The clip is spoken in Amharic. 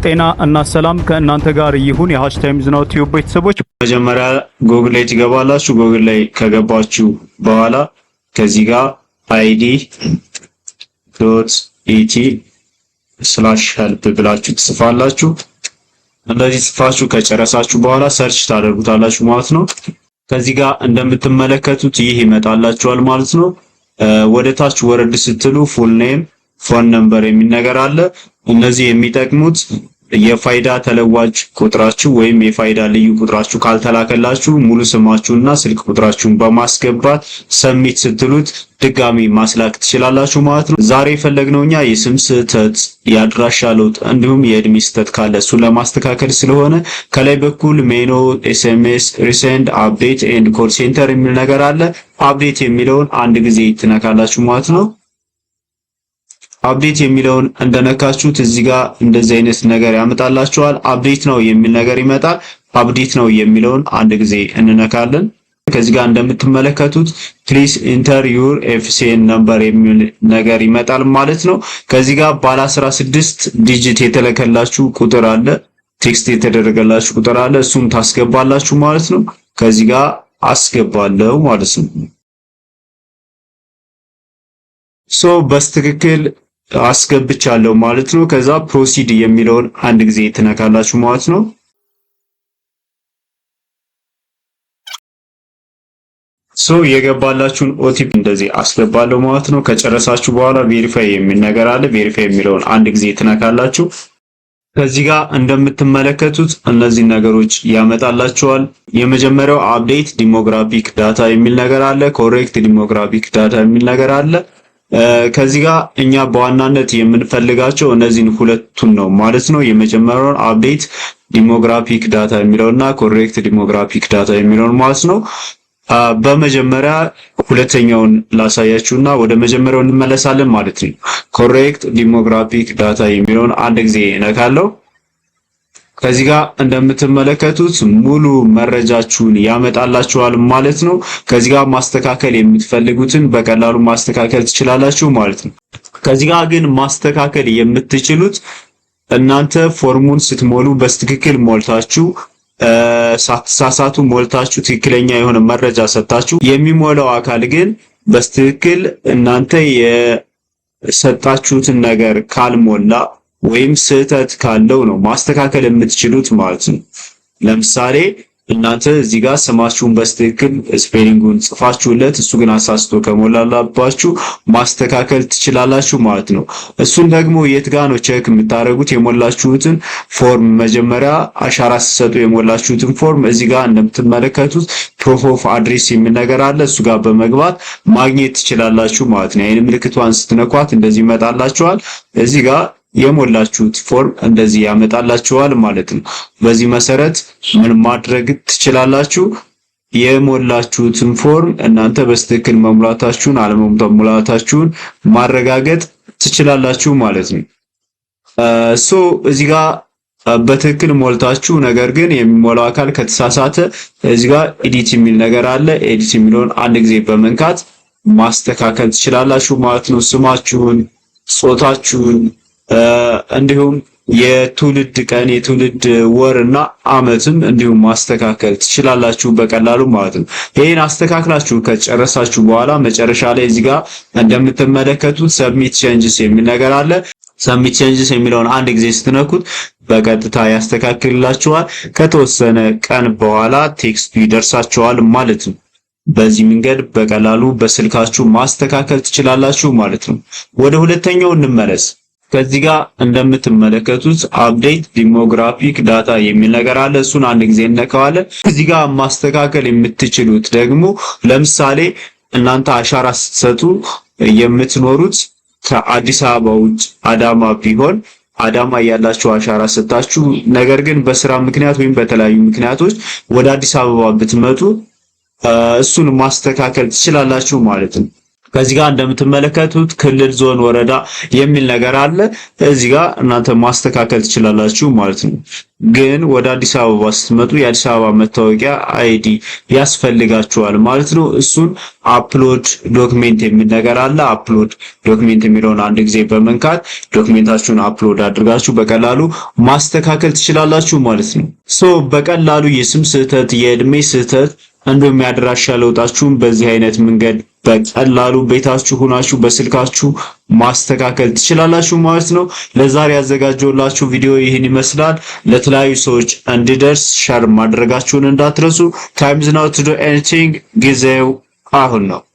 ጤና እና ሰላም ከእናንተ ጋር ይሁን። የሃሽታይምዝ ናው ቲዩብ ቤተሰቦች መጀመሪያ ጉግል ላይ ትገባላችሁ። ጉግል ላይ ከገባችሁ በኋላ ከዚህ ጋር id.et/help ብላችሁ ትጽፋላችሁ። እንደዚህ ጽፋችሁ ከጨረሳችሁ በኋላ ሰርች ታደርጉታላችሁ ማለት ነው። ከዚህ ጋር እንደምትመለከቱት ይህ ይመጣላችኋል ማለት ነው። ወደ ታች ወረድ ስትሉ ፉል ኔም ፎን ነምበር የሚል ነገር አለ። እነዚህ የሚጠቅሙት የፋይዳ ተለዋጭ ቁጥራችሁ ወይም የፋይዳ ልዩ ቁጥራችሁ ካልተላከላችሁ ሙሉ ስማችሁና ስልክ ቁጥራችሁን በማስገባት ሰሚት ስትሉት ድጋሚ ማስላክ ትችላላችሁ ማለት ነው። ዛሬ የፈለግነውኛ የስም ስህተት፣ የአድራሻ ለውጥ እንዲሁም የእድሜ ስህተት ካለ እሱን ለማስተካከል ስለሆነ ከላይ በኩል ሜኖ ኤስኤምኤስ ሪሴንድ አፕዴት ኤንድ ኮል ሴንተር የሚል ነገር አለ። አፕዴት የሚለውን አንድ ጊዜ ትነካላችሁ ማለት ነው። አፕዴት የሚለውን እንደነካችሁት እዚህ ጋር እንደዚህ አይነት ነገር ያመጣላችኋል። አፕዴት ነው የሚል ነገር ይመጣል። አፕዴት ነው የሚለውን አንድ ጊዜ እንነካለን። ከዚህ ጋር እንደምትመለከቱት ፕሊዝ ኢንተር ዩር ኤፍሲኤን ነምበር የሚል ነገር ይመጣል ማለት ነው። ከዚህ ጋር ባለ 16 ዲጂት የተለከላችሁ ቁጥር አለ፣ ቴክስት የተደረገላችሁ ቁጥር አለ። እሱን ታስገባላችሁ ማለት ነው። ከዚህ ጋር አስገባለሁ ማለት ነው። በስትክክል አስገብቻለሁ ማለት ነው። ከዛ ፕሮሲድ የሚለውን አንድ ጊዜ ትነካላችሁ ማለት ነው። የገባላችሁን ኦቲፒ እንደዚህ አስገባለሁ ማለት ነው። ከጨረሳችሁ በኋላ ቬሪፋይ የሚል ነገር አለ። ቬሪፋይ የሚለውን አንድ ጊዜ ትነካላችሁ። ከዚህ ጋር እንደምትመለከቱት እነዚህ ነገሮች ያመጣላችኋል። የመጀመሪያው አፕዴት ዲሞግራፊክ ዳታ የሚል ነገር አለ። ኮሬክት ዲሞግራፊክ ዳታ የሚል ነገር አለ። ከዚህ ጋር እኛ በዋናነት የምንፈልጋቸው እነዚህን ሁለቱን ነው ማለት ነው። የመጀመሪያውን አፕዴት ዲሞግራፊክ ዳታ የሚለውና ኮሬክት ዲሞግራፊክ ዳታ የሚለውን ማለት ነው። በመጀመሪያ ሁለተኛውን ላሳያችሁና ወደ መጀመሪያው እንመለሳለን ማለት ነው። ኮሬክት ዲሞግራፊክ ዳታ የሚለውን አንድ ጊዜ ነካለው። ከዚህ ጋር እንደምትመለከቱት ሙሉ መረጃችሁን ያመጣላችኋል ማለት ነው። ከዚህ ጋር ማስተካከል የምትፈልጉትን በቀላሉ ማስተካከል ትችላላችሁ ማለት ነው። ከዚህ ጋር ግን ማስተካከል የምትችሉት እናንተ ፎርሙን ስትሞሉ በትክክል ሞልታችሁ ሳትሳሳቱ ሞልታችሁ ትክክለኛ የሆነ መረጃ ሰጣችሁ የሚሞላው አካል ግን በትክክል እናንተ የሰጣችሁትን ነገር ካልሞላ ወይም ስህተት ካለው ነው ማስተካከል የምትችሉት ማለት ነው። ለምሳሌ እናንተ እዚህ ጋር ስማችሁን በትክክል ስፔሊንጉን ጽፋችሁለት እሱ ግን አሳስቶ ከሞላላባችሁ ማስተካከል ትችላላችሁ ማለት ነው። እሱን ደግሞ የት ጋር ነው ቼክ የምታደርጉት? የሞላችሁትን ፎርም መጀመሪያ አሻራ ስትሰጡ የሞላችሁትን ፎርም እዚህ ጋር እንደምትመለከቱት ፕሩፍ ኦፍ አድሬስ የሚል ነገር አለ። እሱ ጋር በመግባት ማግኘት ትችላላችሁ ማለት ነው። ይሄን ምልክቷን ስትነኳት እንደዚህ ይመጣላችኋል። እዚህ ጋር የሞላችሁት ፎርም እንደዚህ ያመጣላችኋል ማለት ነው። በዚህ መሰረት ምን ማድረግ ትችላላችሁ? የሞላችሁትን ፎርም እናንተ በትክክል መሙላታችሁን አለመሙላታችሁን ማረጋገጥ ትችላላችሁ ማለት ነው። እዚህ ጋር በትክክል ሞልታችሁ ነገር ግን የሚሞላው አካል ከተሳሳተ እዚህ ጋር ኤዲት የሚል ነገር አለ። ኤዲት የሚለውን አንድ ጊዜ በመንካት ማስተካከል ትችላላችሁ ማለት ነው። ስማችሁን፣ ጾታችሁን እንዲሁም የትውልድ ቀን፣ የትውልድ ወርና አመትም እንዲሁም ማስተካከል ትችላላችሁ በቀላሉ ማለት ነው። ይሄን አስተካክላችሁ ከጨረሳችሁ በኋላ መጨረሻ ላይ እዚህ ጋር እንደምትመለከቱት ሰብሚት ቼንጅስ የሚል ነገር አለ። ሰብሚት ቼንጅስ የሚለውን አንድ ጊዜ ስትነኩት በቀጥታ ያስተካክልላችኋል። ከተወሰነ ቀን በኋላ ቴክስቱ ይደርሳችኋል ማለት ነው። በዚህ መንገድ በቀላሉ በስልካችሁ ማስተካከል ትችላላችሁ ማለት ነው። ወደ ሁለተኛው እንመለስ። ከዚህ ጋር እንደምትመለከቱት አፕዴት ዲሞግራፊክ ዳታ የሚል ነገር አለ። እሱን አንድ ጊዜ እንነካዋለን። እዚህ ጋር ማስተካከል የምትችሉት ደግሞ ለምሳሌ እናንተ አሻራ ስትሰጡ የምትኖሩት ከአዲስ አበባ ውጭ አዳማ ቢሆን አዳማ ያላችሁ አሻራ ሰጣችሁ፣ ነገር ግን በስራ ምክንያት ወይም በተለያዩ ምክንያቶች ወደ አዲስ አበባ ብትመጡ እሱን ማስተካከል ትችላላችሁ ማለት ነው። ከዚህ ጋር እንደምትመለከቱት ክልል፣ ዞን፣ ወረዳ የሚል ነገር አለ። እዚህ ጋር እናንተ ማስተካከል ትችላላችሁ ማለት ነው። ግን ወደ አዲስ አበባ ስትመጡ የአዲስ አበባ መታወቂያ አይዲ ያስፈልጋችኋል ማለት ነው። እሱን አፕሎድ ዶክሜንት የሚል ነገር አለ። አፕሎድ ዶክሜንት የሚለውን አንድ ጊዜ በመንካት ዶክሜንታችሁን አፕሎድ አድርጋችሁ በቀላሉ ማስተካከል ትችላላችሁ ማለት ነው። በቀላሉ የስም ስህተት፣ የእድሜ ስህተት እንዲሁም የአድራሻ ለውጣችሁን በዚህ አይነት መንገድ በቀላሉ ቤታችሁ ሆናችሁ በስልካችሁ ማስተካከል ትችላላችሁ ማለት ነው። ለዛሬ ያዘጋጀሁላችሁ ቪዲዮ ይህን ይመስላል። ለተለያዩ ሰዎች እንዲደርስ ሼር ማድረጋችሁን እንዳትረሱ። ታይም ኢዝ ናው ቱ ዱ ኤኒቲንግ። ጊዜው አሁን ነው።